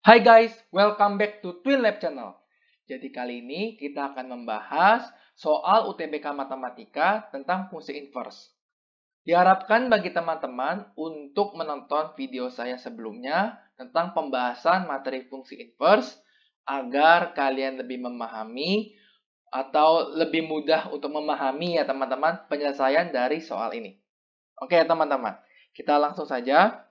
Hai guys, welcome back to Twin Lab Channel. Jadi kali ini kita akan membahas soal UTBK Matematika tentang fungsi inverse. Diharapkan bagi teman-teman untuk menonton video saya sebelumnya tentang pembahasan materi fungsi inverse agar kalian lebih memahami atau lebih mudah untuk memahami ya teman-teman penyelesaian dari soal ini. Oke teman-teman, kita langsung saja.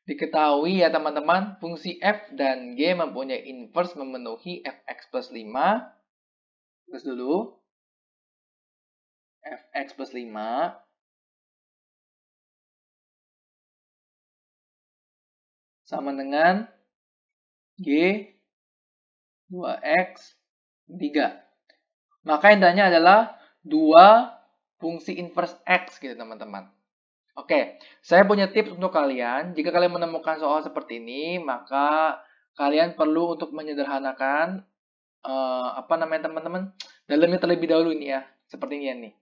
Diketahui ya teman-teman, fungsi f dan g mempunyai inverse memenuhi fx plus 5. Terus dulu, fx plus 5 sama dengan g 2x 3. Maka intinya adalah 2 fungsi inverse x gitu teman-teman. Oke, saya punya tips untuk kalian. Jika kalian menemukan soal seperti ini, maka kalian perlu untuk menyederhanakan teman-teman, dalamnya terlebih dahulu ini ya, seperti ini nih.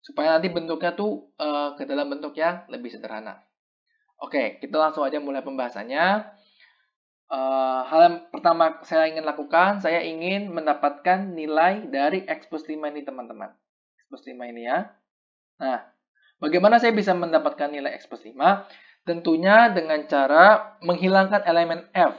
Supaya nanti bentuknya tuh ke dalam bentuk yang lebih sederhana. Oke, kita langsung aja mulai pembahasannya. Hal yang pertama saya ingin lakukan, saya ingin mendapatkan nilai dari x plus 5 ini teman-teman. X plus 5 ini ya. Nah, bagaimana saya bisa mendapatkan nilai x plus 5? Tentunya dengan cara menghilangkan elemen f.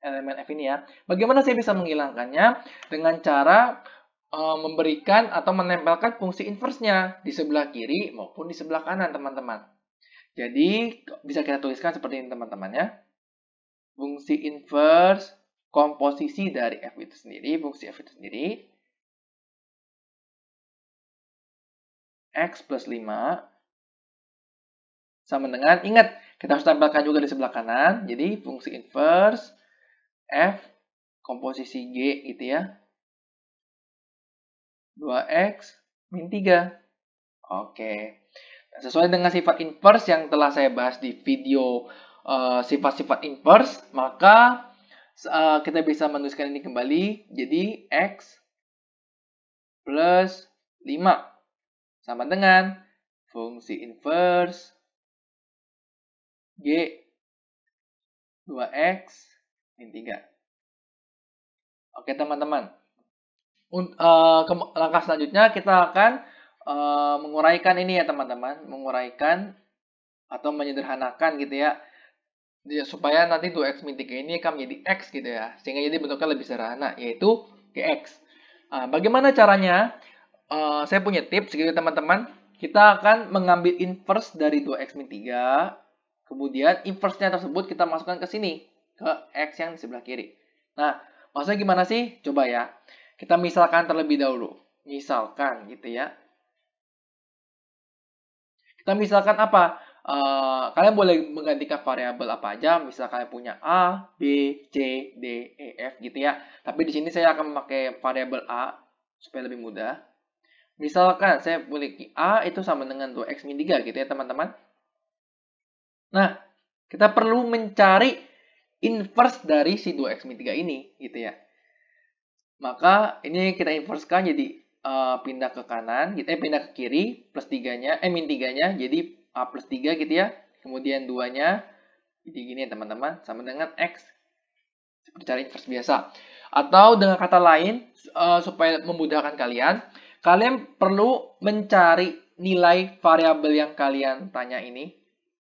Elemen f ini ya. Bagaimana saya bisa menghilangkannya? Dengan cara memberikan atau menempelkan fungsi inverse-nya di sebelah kiri maupun di sebelah kanan, teman-teman. Jadi, bisa kita tuliskan seperti ini, teman-teman ya. Fungsi inverse komposisi dari f itu sendiri, fungsi f itu sendiri, x plus 5 sama dengan, ingat, kita harus tempelkan juga di sebelah kanan. Jadi, fungsi inverse f komposisi g gitu ya. 2x min 3. Oke. Sesuai dengan sifat inverse yang telah saya bahas di video sifat-sifat inverse, maka kita bisa menuliskan ini kembali. Jadi, x plus 5 sama dengan fungsi inverse g 2x min 3. Oke, teman-teman. Langkah selanjutnya kita akan menguraikan ini ya, teman-teman. Menguraikan atau menyederhanakan gitu ya. Supaya nanti 2x min 3 ini akan menjadi x gitu ya. Sehingga jadi bentuknya lebih sederhana, yaitu gx. Bagaimana caranya? Saya punya tips gitu teman-teman. Kita akan mengambil inverse dari 2x min 3. Kemudian inverse-nya tersebut kita masukkan ke sini. Ke x yang di sebelah kiri. Nah, maksudnya gimana sih? Coba ya. Kita misalkan terlebih dahulu. Misalkan gitu ya. Kita misalkan apa? Kalian boleh menggantikan variabel apa aja, misal kalian punya A, B, C, D, E, F gitu ya. Tapi di sini saya akan memakai variabel A supaya lebih mudah. Misalkan saya memiliki A itu sama dengan 2x min 3 gitu ya teman-teman. Nah, kita perlu mencari inverse dari si 2x min 3 ini gitu ya. Maka ini kita inversekan jadi pindah ke kanan, pindah ke kiri, plus 3-nya, min 3-nya jadi A plus 3 gitu ya. Kemudian 2-nya, jadi gini teman-teman, sama dengan X. Seperti cara inverse biasa. Atau dengan kata lain, supaya memudahkan kalian, kalian perlu mencari nilai variabel yang kalian tanya ini.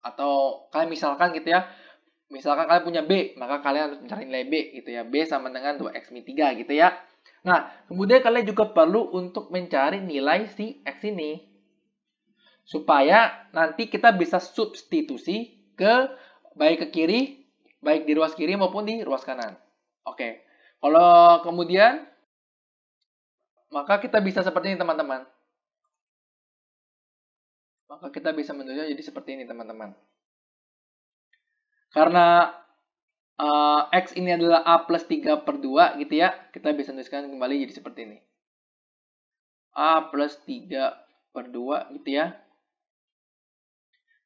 Atau kalian misalkan gitu ya, misalkan kalian punya B, maka kalian harus mencari nilai B gitu ya. B sama dengan 2x min 3 gitu ya. Nah, kemudian kalian juga perlu untuk mencari nilai si X ini. Supaya nanti kita bisa substitusi baik ke kiri, baik di ruas kiri maupun di ruas kanan. Oke. Kalau kemudian, maka kita bisa seperti ini teman-teman. Maka kita bisa menulisnya jadi seperti ini teman-teman. Karena X ini adalah A plus 3 per 2 gitu ya. Kita bisa menuliskan kembali jadi seperti ini. A plus 3 per 2 gitu ya.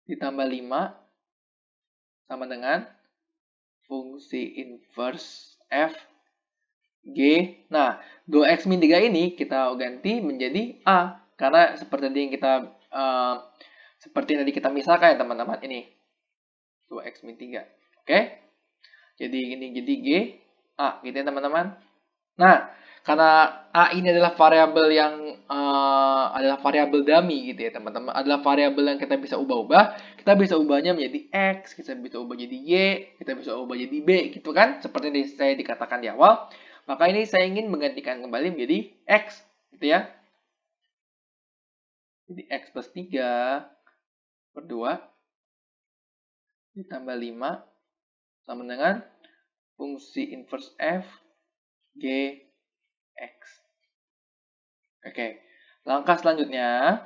Ditambah 5 sama dengan fungsi inverse F G. Nah, 2x min 3 ini kita ganti menjadi A. Karena seperti yang tadi kita misalkan ya teman-teman ini. 2x min 3. Oke? Jadi ini jadi G, A gitu ya teman-teman. Nah, karena A ini adalah variabel yang adalah variabel dummy gitu ya teman-teman, adalah variabel yang kita bisa ubah-ubah, kita bisa ubahnya menjadi X, kita bisa ubah jadi Y, kita bisa ubah jadi B gitu kan, seperti yang saya dikatakan di awal. Maka ini saya ingin menggantikan kembali menjadi X gitu ya. Jadi X plus 3 per 2 ditambah 5 sama dengan fungsi inverse F G X. Oke, langkah selanjutnya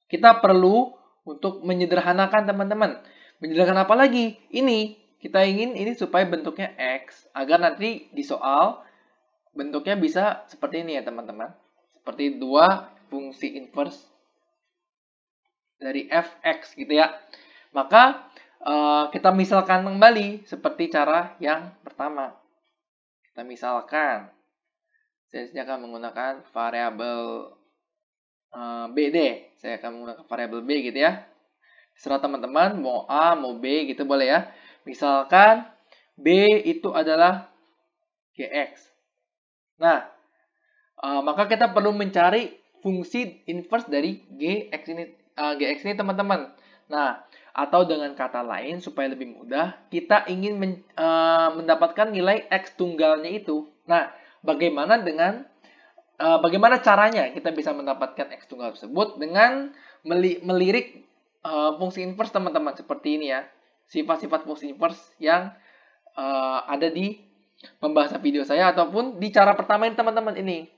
kita perlu untuk menyederhanakan teman-teman. Menyederhanakan apa lagi? Ini kita ingin ini supaya bentuknya X agar nanti di soal bentuknya bisa seperti ini ya teman-teman. Seperti 2 fungsi inverse dari Fx gitu ya. Maka kita misalkan kembali seperti cara yang pertama. Kita misalkan saya akan menggunakan variabel B deh. Saya akan menggunakan variabel B gitu ya. Terserah teman-teman mau A, mau B gitu boleh ya. Misalkan B itu adalah Gx. Nah, maka kita perlu mencari fungsi inverse dari Gx ini teman-teman. Nah, atau dengan kata lain supaya lebih mudah, kita ingin mendapatkan nilai X tunggalnya itu. Nah, bagaimana caranya kita bisa mendapatkan X tunggal tersebut dengan melirik fungsi inverse teman-teman seperti ini ya. Sifat-sifat fungsi inverse yang ada di pembahasan video saya ataupun di cara pertama ini teman-teman ini.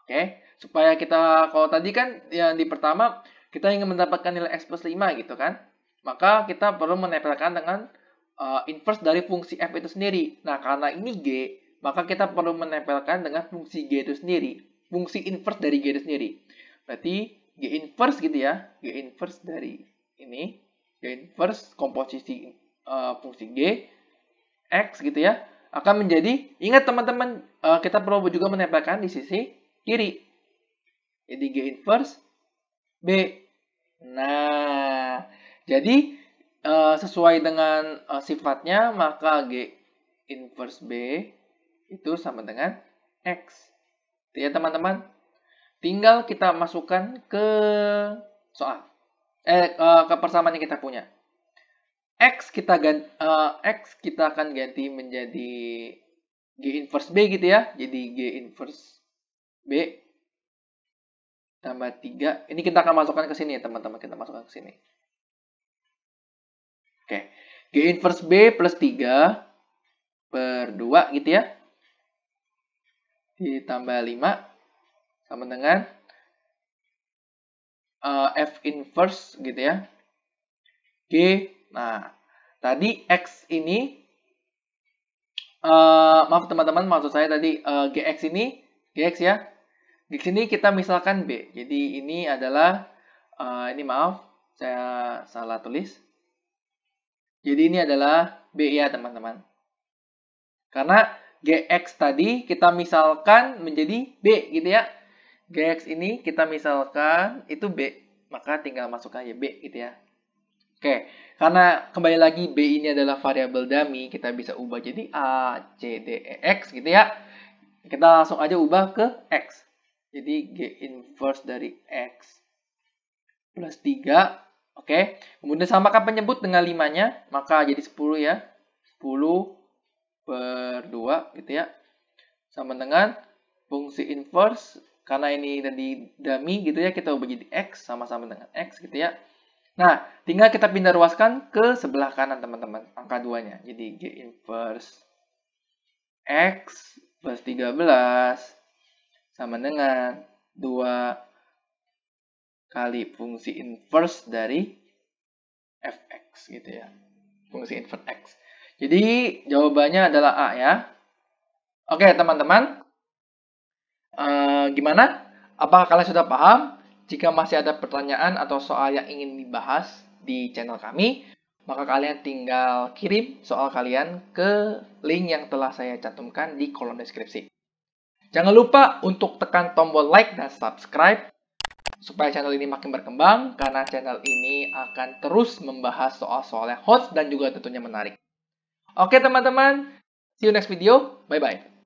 Oke, supaya kita, kalau tadi kan yang di pertama kita ingin mendapatkan nilai X plus 5 gitu kan. Maka kita perlu menempelkan dengan inverse dari fungsi F itu sendiri. Nah, karena ini G, maka kita perlu menempelkan dengan fungsi G itu sendiri. Fungsi inverse dari G itu sendiri. Berarti G inverse gitu ya. G inverse dari ini. G inverse komposisi fungsi G. X gitu ya. Akan menjadi, ingat teman-teman, kita perlu juga menempelkan di sisi kiri. Jadi G inverse B. Nah, jadi sesuai dengan sifatnya, maka G inverse B itu sama dengan X. Ya teman-teman, tinggal kita masukkan ke soal. Ke persamaan yang kita punya. X kita akan ganti menjadi G inverse B gitu ya. Jadi G inverse B tambah 3. Ini kita akan masukkan ke sini ya teman-teman. Kita masukkan ke sini. Oke. G inverse B plus 3 per 2 gitu ya. Ditambah 5 sama dengan F inverse gitu ya. G. Nah, tadi X ini maaf teman-teman, maksud saya tadi Gx ini, Gx ya. Di sini kita misalkan B. Jadi ini adalah, ini maaf, saya salah tulis. Jadi ini adalah B ya teman-teman. Karena Gx tadi kita misalkan menjadi B gitu ya. Gx ini kita misalkan itu B. Maka tinggal masukkan aja B gitu ya. Oke, karena kembali lagi B ini adalah variabel dummy, kita bisa ubah jadi A, C, D, E, X gitu ya. Kita langsung aja ubah ke X. Jadi G inverse dari X plus 3. Oke. Kemudian samakan penyebut dengan 5-nya. Maka jadi 10 ya. 10 per 2 gitu ya. Sama dengan fungsi inverse. Karena ini tadi dummy gitu ya. Kita ubah jadi X sama-sama dengan X gitu ya. Nah, tinggal kita pindah ruaskan ke sebelah kanan teman-teman. Angka 2-nya. Jadi G inverse X plus 13 sama dengan 2 kali fungsi inverse dari Fx gitu ya. Fungsi inverse X. Jadi jawabannya adalah A ya. Oke teman-teman. Gimana? Apakah kalian sudah paham? Jika masih ada pertanyaan atau soal yang ingin dibahas di channel kami, maka kalian tinggal kirim soal kalian ke link yang telah saya cantumkan di kolom deskripsi. Jangan lupa untuk tekan tombol like dan subscribe supaya channel ini makin berkembang, karena channel ini akan terus membahas soal-soal yang hot dan juga tentunya menarik. Oke teman-teman, see you next video. Bye-bye.